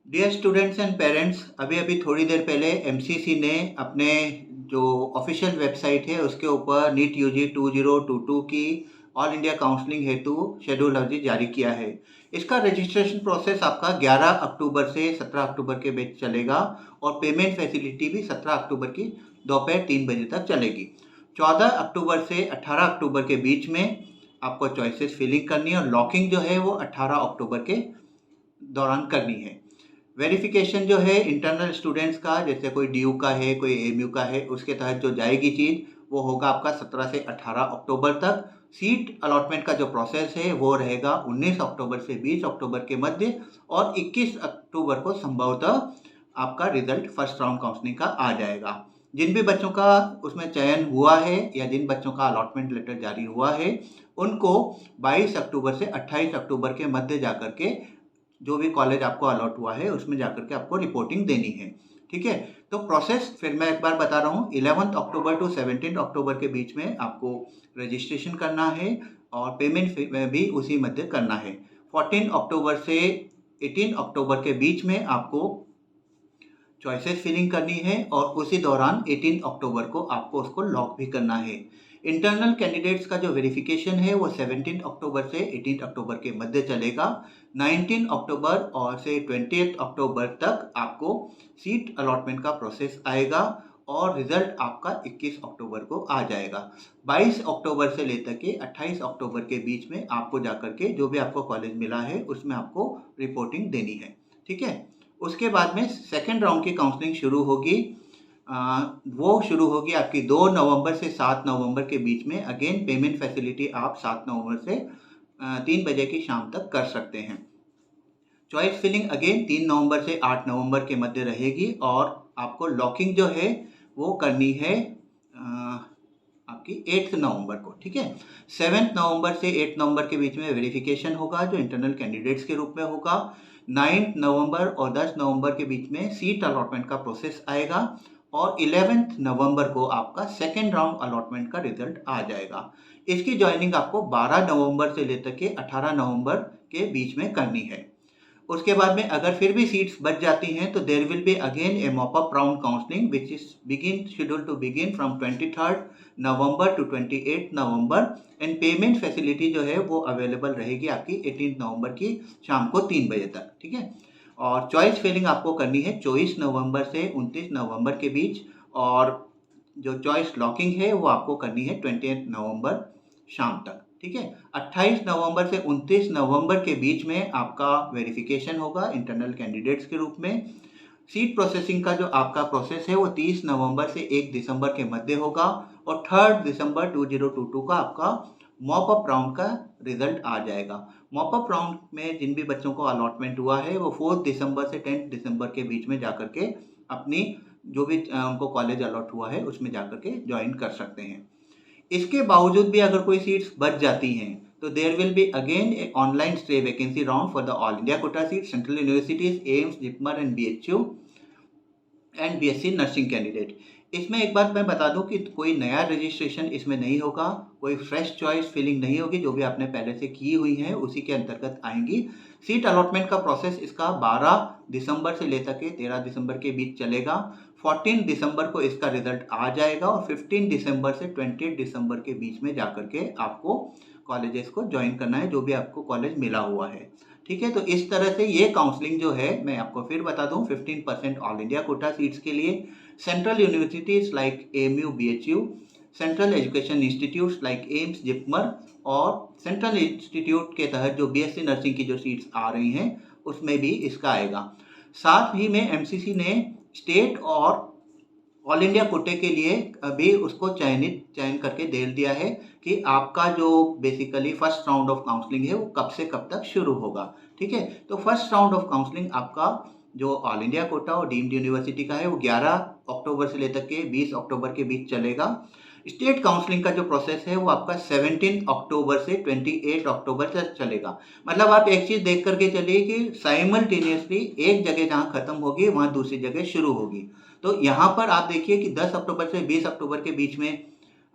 Dear students and parents, अभी अभी थोड़ी देर पहले एमसीसी ने अपने जो ऑफिशियल वेबसाइट है उसके ऊपर नीट यूजी 2022 की ऑल इंडिया काउंसलिंग हेतु शेड्यूल अवधि जारी किया है। इसका रजिस्ट्रेशन प्रोसेस आपका 11 अक्टूबर से 17 अक्टूबर के बीच चलेगा और पेमेंट फैसिलिटी भी 17 अक्टूबर की दोपहर 3 बजे तक चलेगी। 14 अक्टूबर से 18 अक्टूबर के बीच में आपको चॉइसेस फिलिंग करनी है और लॉकिंग जो है वो 18 अक्टूबर के दौरान करनी है। वेरिफिकेशन जो है इंटरनल स्टूडेंट्स का, जैसे कोई डीयू का है, कोई एएमयू का है, उसके तहत जो जाएगी चीज़ वो होगा आपका 17 से 18 अक्टूबर तक। सीट अलॉटमेंट का जो प्रोसेस है वो रहेगा 19 अक्टूबर से 20 अक्टूबर के मध्य और 21 अक्टूबर को संभवतः आपका रिजल्ट फर्स्ट राउंड काउंसलिंग का आ जाएगा। जिन भी बच्चों का उसमें चयन हुआ है या जिन बच्चों का अलॉटमेंट लेटर जारी हुआ है उनको 22 अक्टूबर से 28 अक्टूबर के मध्य जाकर के जो भी कॉलेज आपको अलॉट हुआ है उसमें जाकर के आपको रिपोर्टिंग देनी है। ठीक है, तो प्रोसेस फिर मैं एक बार बता रहा हूँ। 11 अक्टूबर टू 17 अक्टूबर के बीच में आपको रजिस्ट्रेशन करना है और पेमेंट भी उसी मध्य करना है। 14 अक्टूबर से 18 अक्टूबर के बीच में आपको चॉइसेस फिलिंग करनी है और उसी दौरान 18 अक्टूबर को आपको उसको लॉक भी करना है। इंटरनल कैंडिडेट्स का जो वेरिफिकेशन है वो 17 अक्टूबर से 18 अक्टूबर के मध्य चलेगा। 19 अक्टूबर और से 20 अक्टूबर तक आपको सीट अलॉटमेंट का प्रोसेस आएगा और रिजल्ट आपका 21 अक्टूबर को आ जाएगा। 22 अक्टूबर से लेकर के 28 अक्टूबर के बीच में आपको जाकर के जो भी आपको कॉलेज मिला है उसमें आपको रिपोर्टिंग देनी है। ठीक है, उसके बाद में सेकेंड राउंड की काउंसलिंग शुरू होगी। वो शुरू होगी आपकी 2 नवंबर से 7 नवंबर के बीच में। अगेन पेमेंट फैसिलिटी आप 7 नवंबर से 3 बजे की शाम तक कर सकते हैं। चॉइस फिलिंग अगेन 3 नवंबर से 8 नवंबर के मध्य रहेगी और आपको लॉकिंग जो है वो करनी है आपकी 8 नवंबर को। ठीक है, 7 नवंबर से 8 नवंबर के बीच में वेरिफिकेशन होगा जो इंटरनल कैंडिडेट्स के रूप में होगा। 9 नवंबर और 10 नवंबर के बीच में सीट अलॉटमेंट का प्रोसेस आएगा और 11 नवंबर को आपका सेकेंड राउंड अलॉटमेंट का रिजल्ट आ जाएगा। इसकी ज्वाइनिंग आपको 12 नवंबर से लेकर के 18 नवंबर के बीच में करनी है। उसके बाद में अगर फिर भी सीट्स बच जाती हैं तो there will be again a mop up round counselling which is begin schedule to begin from 23 November to 28 November and payment facility जो है वो अवेलेबल रहेगी आपकी 18 नवंबर की शाम को 3 बजे तक। ठीक है, और चॉइस फिलिंग आपको करनी है 24 नवंबर से 29 नवंबर के बीच और जो चॉइस लॉकिंग है वो आपको करनी है 28 नवंबर शाम तक। ठीक है, 28 नवंबर से 29 नवंबर के बीच में आपका वेरिफिकेशन होगा इंटरनल कैंडिडेट्स के रूप में। सीट प्रोसेसिंग का जो आपका प्रोसेस है वो 30 नवंबर से 1 दिसंबर के मध्य होगा और 3 दिसंबर 2022 का आपका मॉप अप राउंड का रिजल्ट आ जाएगा। मॉप अप राउंड में जिन भी बच्चों को अलॉटमेंट हुआ है वो 4 दिसंबर से 10 दिसंबर के बीच में जाकर के अपनी जो भी उनको कॉलेज अलॉट हुआ है उसमें जाकर के ज्वाइन कर सकते हैं। इसके बावजूद भी अगर कोई सीट्स बच जाती हैं तो there will be again a online stay vacancy round for the all India quota seat central universities AIIMS JIPMER and BHU and BSc nursing candidate. इसमें एक बात मैं बता दूं कि कोई नया रजिस्ट्रेशन इसमें नहीं होगा, कोई फ्रेश चॉइस फिलिंग नहीं होगी, जो भी आपने पहले से की हुई है उसी के अंतर्गत आएंगी। सीट अलॉटमेंट का प्रोसेस इसका 12 दिसंबर से लेकर के 13 दिसंबर के बीच चलेगा। 14 दिसंबर को इसका रिजल्ट आ जाएगा और 15 दिसंबर से 20 दिसंबर के बीच में जाकर के आपको कॉलेजेस को ज्वाइन करना है जो भी आपको कॉलेज मिला हुआ है। ठीक है, तो इस तरह से ये काउंसलिंग जो है मैं आपको फिर बता दूं 15% ऑल इंडिया कोटा सीट्स के लिए central universities like AMU BHU, central education institutes like AIIMS JIPMER और सेंट्रल इंस्टीट्यूट के तहत जो बीएससी नर्सिंग की जो सीट्स आ रही हैं उसमें भी इसका आएगा। साथ ही में एमसीसी ने स्टेट और ऑल इंडिया कोटे के लिए अभी उसको चयन करके दे दिया है कि आपका जो basically first round of counselling है वो कब से कब तक शुरू होगा। ठीक है, तो फर्स्ट राउंड ऑफ काउंसलिंग आपका जो ऑल इंडिया कोटा और डीम्ड यूनिवर्सिटी का है वो 11 अक्टूबर से लेकर के 20 अक्टूबर के बीच चलेगा। स्टेट काउंसलिंग का जो प्रोसेस है वो आपका 17 अक्टूबर से 28 अक्टूबर तक चलेगा। मतलब आप एक चीज़ देख करके चलिए कि साइमल्टेनियसली एक जगह जहाँ खत्म होगी वहाँ दूसरी जगह शुरू होगी। तो यहाँ पर आप देखिए कि 10 अक्टूबर से 20 अक्टूबर के बीच में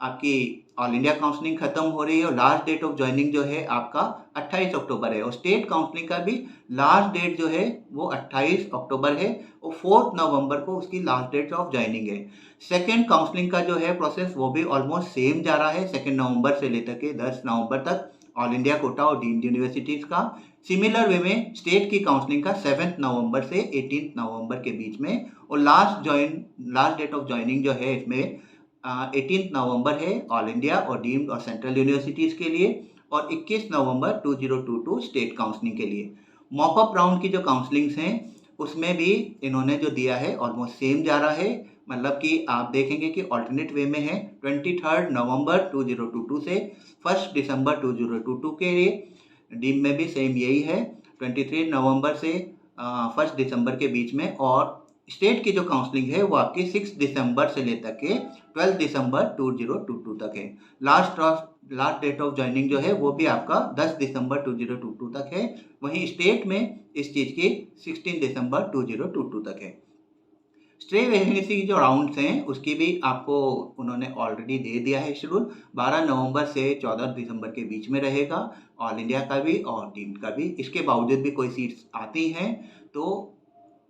आपकी ऑल इंडिया काउंसलिंग खत्म हो रही है और लास्ट डेट ऑफ ज्वाइनिंग जो है आपका 28 अक्टूबर है और स्टेट काउंसलिंग का भी लास्ट डेट जो है वो 28 अक्टूबर है और 4 नवंबर को उसकी लास्ट डेट ऑफ ज्वाइनिंग है। सेकेंड काउंसलिंग का जो है प्रोसेस वो भी ऑलमोस्ट सेम जा रहा है, 2 नवंबर से लेकर के 10 नवंबर तक ऑल इंडिया कोटा और डीम्ड यूनिवर्सिटीज़ का। सिमिलर वे में स्टेट की काउंसलिंग का 7 नवंबर से 18 नवंबर के बीच में और लास्ट डेट ऑफ ज्वाइनिंग जो है इसमें 18 नवंबर है ऑल इंडिया और डीम्ड और सेंट्रल यूनिवर्सिटीज़ के लिए और 21 नवंबर 2022 स्टेट काउंसलिंग के लिए। मॉपअप राउंड की जो काउंसलिंग्स हैं उसमें भी इन्होंने जो दिया है ऑलमोस्ट सेम जा रहा है, मतलब कि आप देखेंगे कि ऑल्टरनेट वे में है 23 नवंबर 2022 से 1 दिसंबर 2022 के लिए। डीम में भी सेम यही है 23 नवंबर से 1 दिसंबर के बीच में और स्टेट की जो काउंसलिंग है वो आपकी 6 दिसंबर से लेकर के 12 दिसंबर 2022 तक है। लास्ट डेट ऑफ ज्वाइनिंग जो है वो भी आपका 10 दिसंबर 2022 तक है। वहीं स्टेट में इस चीज़ की 16 दिसंबर 2022 तक है। स्टे वैकेंसी की जो राउंड्स हैं उसकी भी आपको उन्होंने ऑलरेडी दे दिया है शेड्यूल। 12 नवंबर से 14 दिसंबर के बीच में रहेगा ऑल इंडिया का भी और डीम्ड का भी। इसके बावजूद भी कोई सीट्स आती हैं तो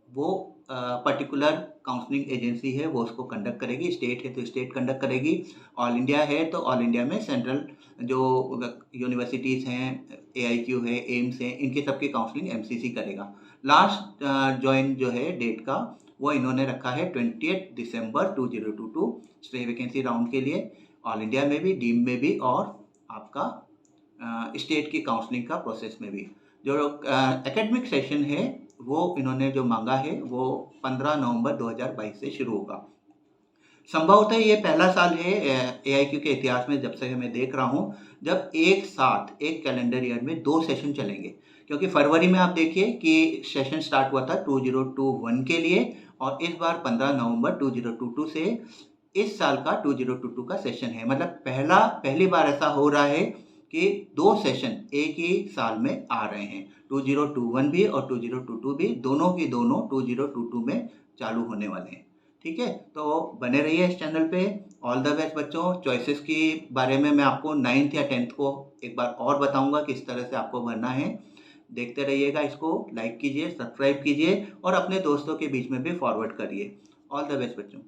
वो पर्टिकुलर काउंसलिंग एजेंसी है वो उसको कंडक्ट करेगी। स्टेट है तो स्टेट कंडक्ट करेगी, ऑल इंडिया है तो ऑल इंडिया में सेंट्रल जो यूनिवर्सिटीज़ हैं, AIQ है, एम्स है, इनकी सबकी काउंसलिंग MCC करेगा। लास्ट ज्वाइन जो है डेट का वो इन्होंने रखा है 20 दिसंबर 2022 स्टे वैकेंसी राउंड के लिए, ऑल इंडिया में भी, डीम में भी और आपका स्टेट की काउंसलिंग का प्रोसेस में भी। जो एकेडमिक सेशन है वो इन्होंने जो मांगा है वो 15 नवंबर 2022 से शुरू होगा। संभवतः ये पहला साल है AIQ के इतिहास में जब से मैं देख रहा हूँ जब एक साथ एक कैलेंडर ईयर में 2 सेशन चलेंगे, क्योंकि फरवरी में आप देखिए कि सेशन स्टार्ट हुआ था 2021 के लिए और इस बार 15 नवंबर 2022 से इस साल का 2022 का सेशन है। मतलब पहली बार ऐसा हो रहा है कि 2 सेशन एक ही साल में आ रहे हैं, 2021 भी और 2022 भी, दोनों की दोनों 2022 में चालू होने वाले हैं। ठीक है, तो बने रहिए इस चैनल पे। ऑल द बेस्ट बच्चों। चॉइसेस के बारे में मैं आपको 9th या 10th को एक बार और बताऊंगा किस तरह से आपको भरना है। देखते रहिएगा, इसको लाइक कीजिए, सब्सक्राइब कीजिए और अपने दोस्तों के बीच में भी फॉरवर्ड करिए। ऑल द बेस्ट बच्चों।